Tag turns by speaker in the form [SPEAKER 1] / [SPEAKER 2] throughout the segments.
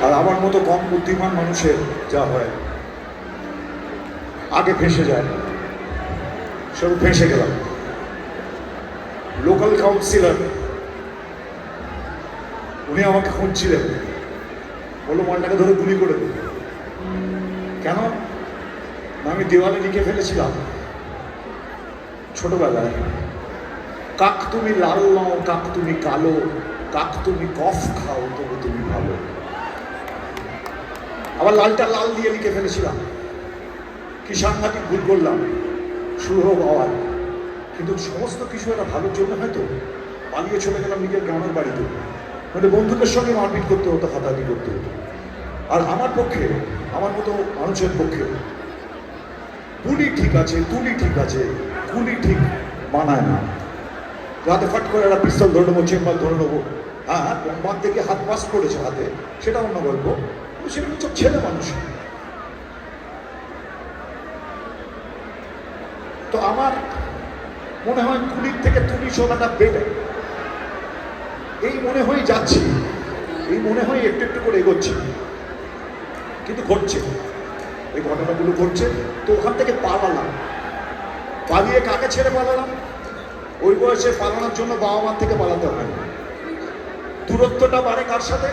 [SPEAKER 1] আর আমার মতো কম বুদ্ধিমান মানুষের যা হয়, আগে ফেঁসে যায়, সব ফেঁসে গেলাম। লোকাল কাউন্সিলর উনি আমাকে খুঁজছিলেন, বললো মালটাকে ধরে গুলি করে দেবে। কেন? আমি দেওয়ালে লিখে ফেলেছিলাম ছোটবেলায়, কাক তুমি লাল নাও, কাক তুমি কালো, কাক তুমি কফ খাও, তবু তুমি ভালো। আবার লালটা লাল দিয়ে লিখে ফেলেছিলাম। কি সাংঘাতিক ভুল করলাম, শুরু হোক আওয়াজ। কিন্তু সমস্ত কিছু একটা ভালোর জন্য হয়তো পালিয়ে চলে গেলাম নিজের গ্রামের বাড়িতে, মানে বন্ধুদের সঙ্গে মারপিট করতে হতো, হাতাহাতি করতে হতো। আর আমার পক্ষে, আমার মতো মানুষের পক্ষে গুলি ঠিক আছে, তুলি ঠিক আছে, গুলি ঠিক মানায় না। হাতে ফাট করে একটা পিস্তল ধরে নেবো, চেম্বার ধরে নেবো, হ্যাঁ বোম্বার থেকে হাত পাস করেছে হাতে, সেটা অন্য গল্প। সেটা হচ্ছে ছেলে মানুষ। তো আমার মনে হয় গুলির থেকে তুলি চলাটা বেটার। এই মনে হয়ে যাচ্ছি, এই মনে হয় একটু একটু করে এগোচ্ছে, কিন্তু ঘটছে, এই ঘটনাগুলো ঘটছে। তো ওখান থেকে পালালাম। পালিয়ে কাকে ছেড়ে পালালাম? ওই বয়সে পালানোর জন্য বাবা মার থেকে পালাতে হয় না। দূরত্বটা বাড়ে কার সাথে?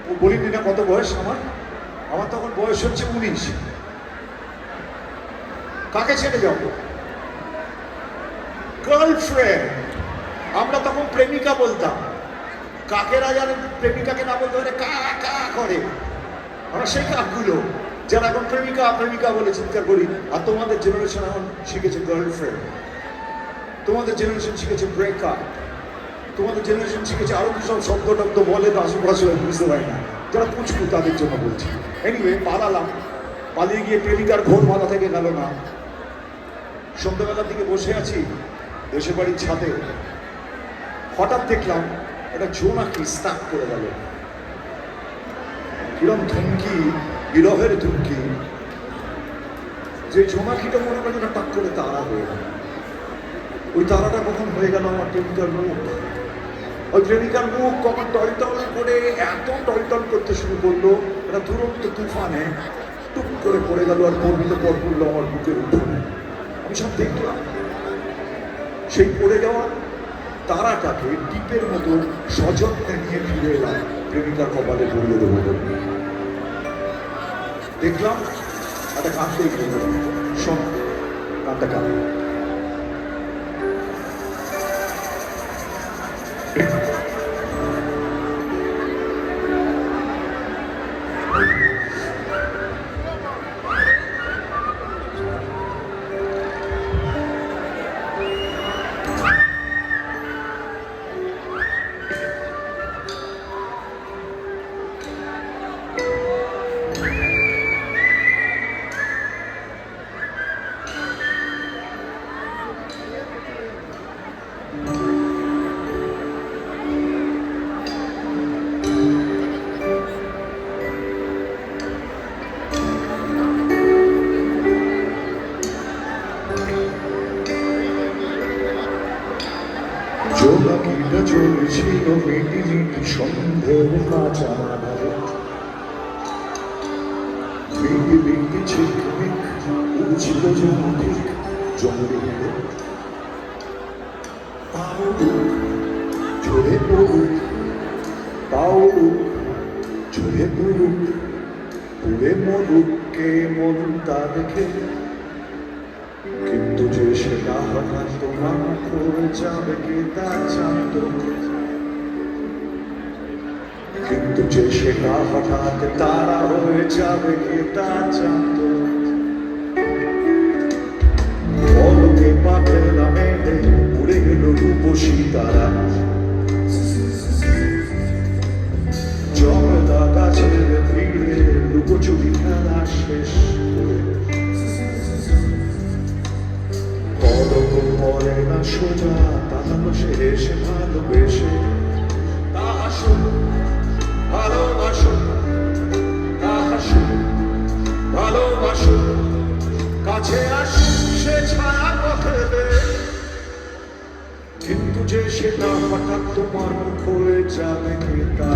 [SPEAKER 1] ও বলিনি না কত বয়স আমার, আমার তখন বয়স হচ্ছে 19। কাকে ছেড়ে যাবো? গার্লফ্রেন্ড। আমরা তখন প্রেমিকা বলতাম। কাকেরা জানে প্রেমিকাকে না বলতে পারে কা কা করে। আমরা সেই কাকগুলো যারা এখন প্রেমিকা প্রেমিকা বলে চিৎকার করি। আর তোমাদের জেনারেশন এখন শিখেছে গার্লফ্রেন্ড, তোমাদের জেনারেশন শিখেছে ব্রেকআপ, তোমাদের জেনারেশন শিখেছে আরো কি সব শব্দ টব্দ বলে তো আশেপাশে বুঝতে পারি না, যারা পুচকু তাদের জন্য বলছি। এনিওয়ে পালালাম। পালিয়ে গিয়ে প্রেমিকার ঘোর মাথা থেকে গেল না। সন্ধ্যাবেলার দিকে বসে আছি দেশের বাড়ির ছাদে, হঠাৎ দেখলাম একটা জোনাকি স্টাক করে গেল। কিরম ধুমকি, বিরহের ধুমকি, যে জোনাকিটা মনে করি না টাক করে তারা হয়ে গেল। ওই তারাটা কখন হয়ে গেল আমার প্রেমিকার মুখ। ওই প্রেমিকার মুখ কখন টলটল করে এত টলটল করতে শুরু করলো, একটা দুরন্ত তুফানে টুক করে পড়ে গেল। আর পড়বিতে পর পড়লো আমার বুকের উঠোনে। আমি সব দেখলাম। সেই পড়ে যাওয়া তারাটাকে টিপের মতো সযত্নে নিয়ে ফিরে এলাম প্রেমিকার কপালে পড়িয়ে দেবো বলে। দেখলাম একটা কাঁদতেই গেল। শোন, কাঁদতে কাঁদে। জোনাকিটা চলছিল মিটি মিটি সন্ধ্যের কাঁচা আধারে। মিটি মিটি ঝিকমিক উড়ছিল যেন ঠিক জঙ্গলে। ঝরে পড়ুক, পাউক ঝরে পড়ুক, পুড়ে মরুক কে মরুক তা দেখে। কিন্তু যে সেটা হঠাৎ তোমার করে যাবে কে তা জানত। কিন্তু যে সেটা হঠাৎ তারা হয়ে যাবে কে তা জানত। পলকে পাথর নামে উড়ে গেল রূপসী তারা। জমদা গাছের ভিড়ে লুকোচুরি খেলা শেষ করে। পলক পরে না সোজা তাকালো সে এসে ভালোবেসে। তাহাসো ভালোবাসো, তাহাসো ভালোবাসো, কাছে আসুক সে ছায়া পথে। কিন্তু যে সেটা হঠাৎ তোমার মুখ হয়ে যাবে কে তা